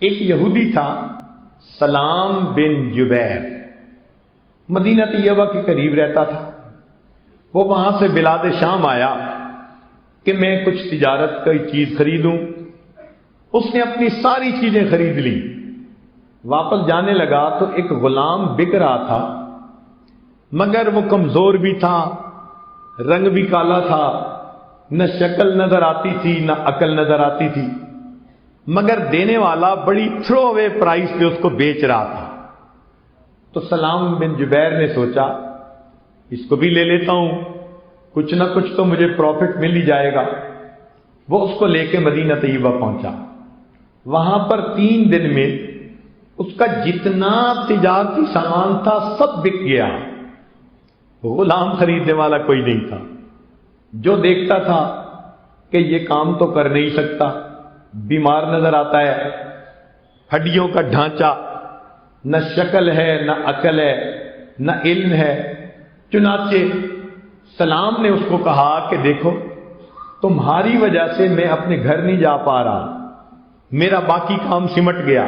ایک یہودی تھا سلام بن جبیر، مدینہ طیبہ کے قریب رہتا تھا۔ وہ وہاں سے بلاد شام آیا کہ میں کچھ تجارت کی چیز خریدوں۔ اس نے اپنی ساری چیزیں خرید لی، واپس جانے لگا تو ایک غلام بک رہا تھا، مگر وہ کمزور بھی تھا، رنگ بھی کالا تھا، نہ شکل نظر آتی تھی نہ عقل نظر آتی تھی، مگر دینے والا بڑی تھرو اوے پرائز پہ اس کو بیچ رہا تھا۔ تو سلام بن جبیر نے سوچا اس کو بھی لے لیتا ہوں، کچھ نہ کچھ تو مجھے پروفٹ مل ہی جائے گا۔ وہ اس کو لے کے مدینہ طیبہ پہنچا۔ وہاں پر 3 دن میں اس کا جتنا تجارتی سامان تھا سب بک گیا۔ غلام خریدنے والا کوئی نہیں تھا۔ جو دیکھتا تھا کہ یہ کام تو کر نہیں سکتا، بیمار نظر آتا ہے، ہڈیوں کا ڈھانچہ، نہ شکل ہے نہ عقل ہے نہ علم ہے۔ چنانچہ سلام نے اس کو کہا کہ دیکھو تمہاری وجہ سے میں اپنے گھر نہیں جا پا رہا، میرا باقی کام سمٹ گیا،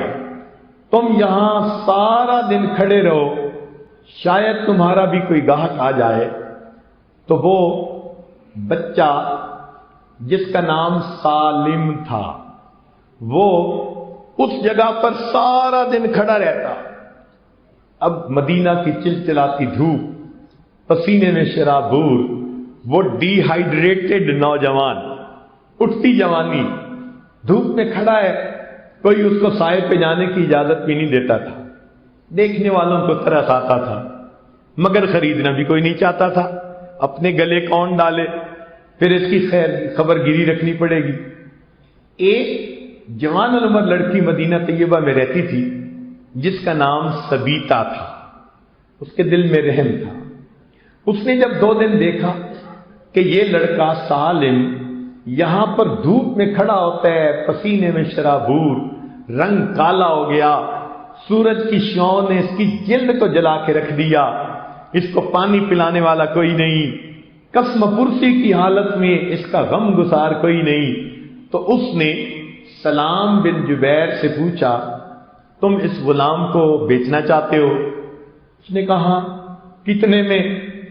تم یہاں سارا دن کھڑے رہو، شاید تمہارا بھی کوئی گاہک آ جائے۔ تو وہ بچہ جس کا نام سالم تھا وہ اس جگہ پر سارا دن کھڑا رہتا۔ اب مدینہ کی چلچلاتی دھوپ، پسینے میں شرابور، وہ ڈی ہائیڈریٹڈ نوجوان، اٹھتی جوانی، دھوپ میں کھڑا ہے، کوئی اس کو سائے پہ جانے کی اجازت بھی نہیں دیتا تھا۔ دیکھنے والوں کو ترس آتا تھا، مگر خریدنا بھی کوئی نہیں چاہتا تھا۔ اپنے گلے کون ڈالے، پھر اس کی خبر گیری رکھنی پڑے گی۔ ایک جوان العمر لڑکی مدینہ طیبہ میں رہتی تھی جس کا نام سبیتا تھا۔ اس کے دل میں رحم تھا۔ اس نے جب 2 دن دیکھا کہ یہ لڑکا سالم یہاں پر دھوپ میں کھڑا ہوتا ہے، پسینے میں شرابور، رنگ کالا ہو گیا، سورج کی شعاع نے اس کی جلد کو جلا کے رکھ دیا، اس کو پانی پلانے والا کوئی نہیں، قسم پرسی کی حالت میں اس کا غم گسار کوئی نہیں، تو اس نے سلام بن جبیر سے پوچھا تم اس غلام کو بیچنا چاہتے ہو؟ اس نے کہا کتنے میں؟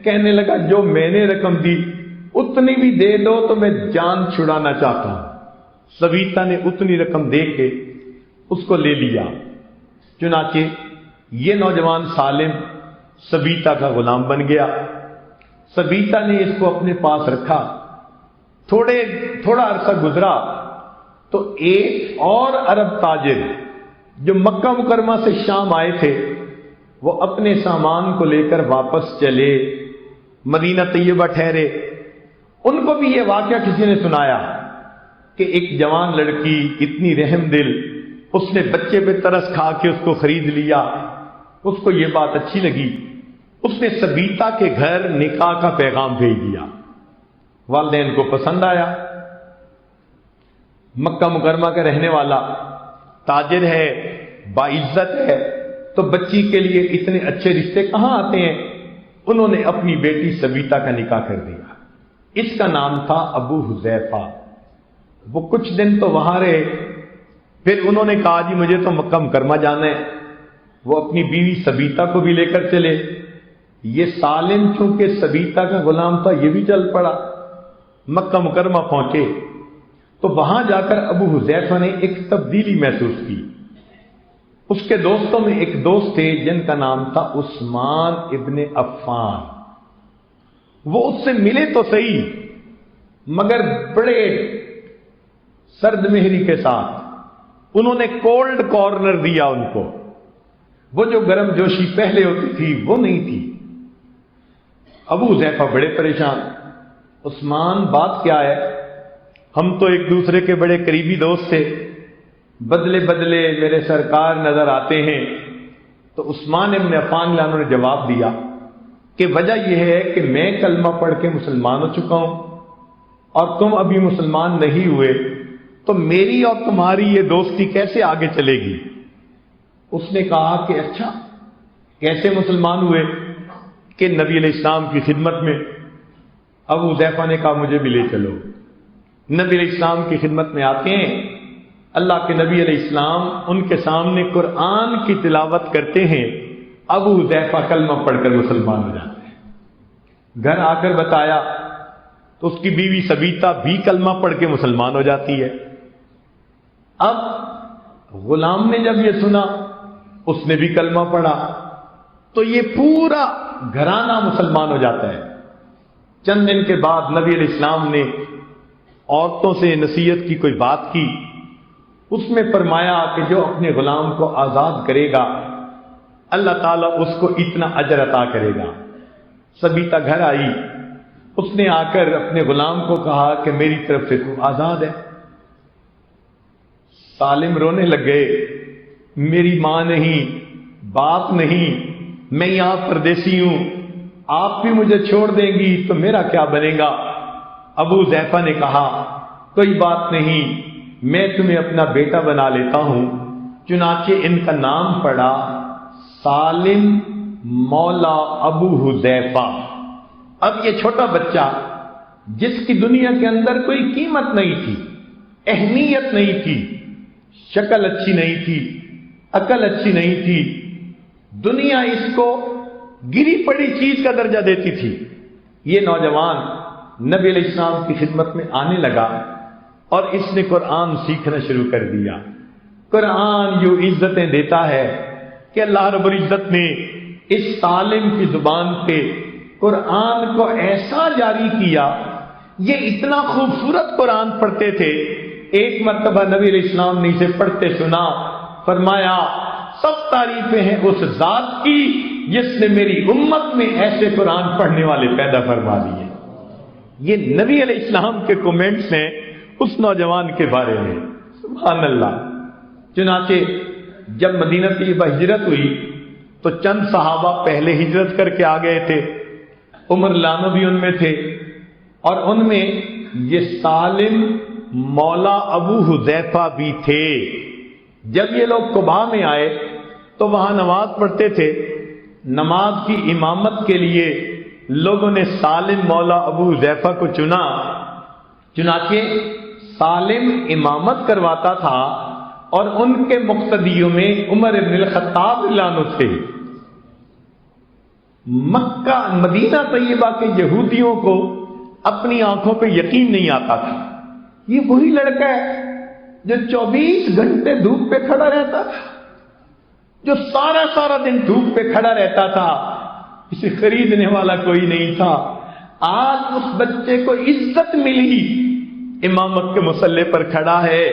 کہنے لگا جو میں نے رقم دی اتنی بھی دے دو تو میں جان چھڑانا چاہتا ہوں۔ سبیتا نے اتنی رقم دے کے اس کو لے لیا۔ چنانچہ یہ نوجوان سالم سبیتا کا غلام بن گیا۔ سبیتا نے اس کو اپنے پاس رکھا۔ تھوڑا عرصہ گزرا تو ایک اور عرب تاجر جو مکہ مکرمہ سے شام آئے تھے وہ اپنے سامان کو لے کر واپس چلے، مدینہ طیبہ ٹھہرے۔ ان کو بھی یہ واقعہ کسی نے سنایا کہ ایک جوان لڑکی اتنی رحم دل، اس نے بچے پہ ترس کھا کے اس کو خرید لیا۔ اس کو یہ بات اچھی لگی، اس نے سبیتا کے گھر نکاح کا پیغام بھیج دیا۔ والدین کو پسند آیا۔ مکہ مکرمہ کا رہنے والا تاجر ہے، باعزت ہے، تو بچی کے لیے اتنے اچھے رشتے کہاں آتے ہیں؟ انہوں نے اپنی بیٹی سبیتا کا نکاح کر دیا۔ اس کا نام تھا ابو حذیفہ۔ وہ کچھ دن تو وہاں رہے، پھر انہوں نے کہا جی مجھے تو مکہ مکرمہ جانا ہے۔ وہ اپنی بیوی سبیتا کو بھی لے کر چلے۔ یہ سالم چونکہ سبیتا کا غلام تھا یہ بھی چل پڑا۔ مکہ مکرمہ پہنچے تو وہاں جا کر ابو حذیفہ نے ایک تبدیلی محسوس کی۔ اس کے دوستوں میں ایک دوست تھے جن کا نام تھا عثمان ابن عفان۔ وہ اس سے ملے تو صحیح مگر بڑے سرد مہری کے ساتھ انہوں نے کولڈ کارنر دیا ان کو۔ وہ جو گرم جوشی پہلے ہوتی تھی وہ نہیں تھی۔ ابو حذیفہ بڑے پریشان، عثمان بات کیا ہے؟ ہم تو ایک دوسرے کے بڑے قریبی دوست تھے، بدلے بدلے میرے سرکار نظر آتے ہیں۔ تو عثمان ابن عفان لانو نے جواب دیا کہ وجہ یہ ہے کہ میں کلمہ پڑھ کے مسلمان ہو چکا ہوں اور تم ابھی مسلمان نہیں ہوئے، تو میری اور تمہاری یہ دوستی کیسے آگے چلے گی؟ اس نے کہا کہ اچھا کیسے مسلمان ہوئے؟ کہ نبی علیہ السلام کی خدمت میں۔ ابو حذیفہ نے کہا مجھے بھی لے چلو۔ نبی علیہ السلام کی خدمت میں آتے ہیں اللہ کے نبی علیہ السلام ان کے سامنے قرآن کی تلاوت کرتے ہیں، ابو حذیفہ کلمہ پڑھ کر مسلمان ہو جاتے ہیں۔ گھر آ کر بتایا تو اس کی بیوی سبیتا بھی کلمہ پڑھ کے مسلمان ہو جاتی ہے۔ اب غلام نے جب یہ سنا، اس نے بھی کلمہ پڑھا، تو یہ پورا گھرانہ مسلمان ہو جاتا ہے۔ چند دن کے بعد نبی علیہ السلام نے عورتوں سے نصیحت کی کوئی بات کی، اس میں فرمایا کہ جو اپنے غلام کو آزاد کرے گا اللہ تعالیٰ اس کو اتنا اجر عطا کرے گا۔ سبیتا گھر آئی، اس نے آ کر اپنے غلام کو کہا کہ میری طرف سے تو آزاد ہے۔ سالم رونے لگ گئے، میری ماں نہیں، باپ نہیں، میں یہاں پردیسی ہوں، آپ بھی مجھے چھوڑ دیں گی تو میرا کیا بنے گا؟ ابو حذیفہ نے کہا کوئی بات نہیں، میں تمہیں اپنا بیٹا بنا لیتا ہوں۔ چنانچہ ان کا نام پڑا سالم مولا ابو حذیفہ۔ اب یہ چھوٹا بچہ جس کی دنیا کے اندر کوئی قیمت نہیں تھی، اہمیت نہیں تھی، شکل اچھی نہیں تھی، عقل اچھی نہیں تھی، دنیا اس کو گری پڑی چیز کا درجہ دیتی تھی، یہ نوجوان نبی علیہ السلام کی خدمت میں آنے لگا اور اس نے قرآن سیکھنا شروع کر دیا۔ قرآن یوں عزتیں دیتا ہے کہ اللہ رب العزت نے اس سالم کی زبان پہ قرآن کو ایسا جاری کیا، یہ اتنا خوبصورت قرآن پڑھتے تھے۔ ایک مرتبہ نبی علیہ السلام نے اسے پڑھتے سنا، فرمایا سب تعریفیں ہیں اس ذات کی جس نے میری امت میں ایسے قرآن پڑھنے والے پیدا فرما دیے۔ یہ نبی علیہ السلام کے کومنٹس ہیں اس نوجوان کے بارے میں، سبحان اللہ۔ چنانچہ جب مدینہ طیبہ ہجرت ہوئی تو چند صحابہ پہلے ہجرت کر کے آ گئے تھے، عمر لانو بھی ان میں تھے، اور ان میں یہ سالم مولا ابو حذیفہ بھی تھے۔ جب یہ لوگ قباء میں آئے تو وہاں نماز پڑھتے تھے، نماز کی امامت کے لیے لوگوں نے سالم مولا ابو حذیفہ کو چنا، چنانچہ سالم امامت کرواتا تھا اور ان کے مقتدیوں میں عمر بن الخطاب رضی اللہ عنہ تھے۔ مکہ مدینہ طیبہ کے یہودیوں کو اپنی آنکھوں پہ یقین نہیں آتا تھا، یہ وہی لڑکا ہے جو 24 گھنٹے دھوپ پہ کھڑا رہتا تھا، جو سارا دن دھوپ پہ کھڑا رہتا تھا، اسے خریدنے والا کوئی نہیں تھا۔ آج اس بچے کو عزت ملی، امامت کے مصلی پر کھڑا ہے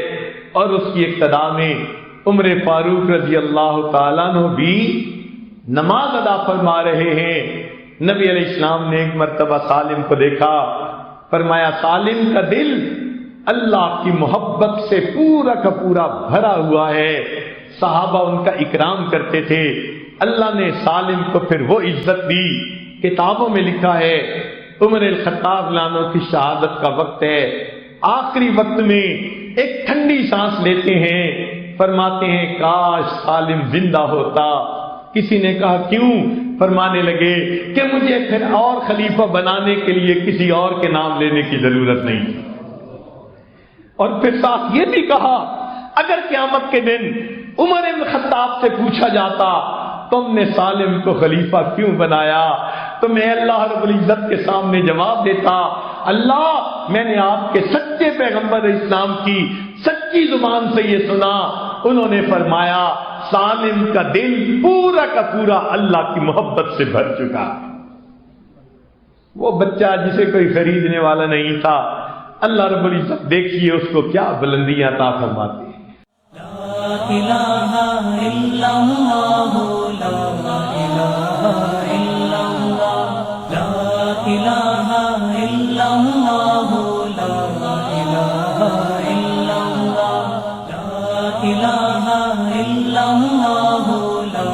اور اس کی اقتداء میں عمر فاروق رضی اللہ تعالیٰ عنہ بھی نماز ادا فرما رہے ہیں۔ نبی علیہ السلام نے ایک مرتبہ سالم کو دیکھا، فرمایا سالم کا دل اللہ کی محبت سے پورا کا پورا بھرا ہوا ہے۔ صحابہ ان کا اکرام کرتے تھے، اللہ نے سالم کو پھر وہ عزت دی۔ کتابوں میں لکھا ہے عمر الخطاب لانو کی شہادت کا وقت ہے، آخری وقت میں ایک ٹھنڈی سانس لیتے ہیں، فرماتے ہیں کاش سالم زندہ ہوتا۔ کسی نے کہا کیوں؟ فرمانے لگے کہ مجھے پھر اور خلیفہ بنانے کے لیے کسی اور کے نام لینے کی ضرورت نہیں تھی۔ اور پھر ساتھ یہ بھی کہا اگر قیامت کے دن عمر بن خطاب سے پوچھا جاتا تم نے سالم کو خلیفہ کیوں بنایا تو میں اللہ رب العزت کے سامنے جواب دیتا اللہ میں نے آپ کے سچے پیغمبر اسلام کی سچی زبان سے یہ سنا، انہوں نے فرمایا سالم کا دل پورا کا پورا اللہ کی محبت سے بھر چکا۔ وہ بچہ جسے کوئی خریدنے والا نہیں تھا، اللہ رب العزت دیکھیے اس کو کیا بلندیاں عطا فرماتے ہیں۔ لا الہ الا اللہ، لا الہ الا اللہ، لا الہ الا اللہ، لا الہ الا اللہ، لا الہ الا اللہ، لا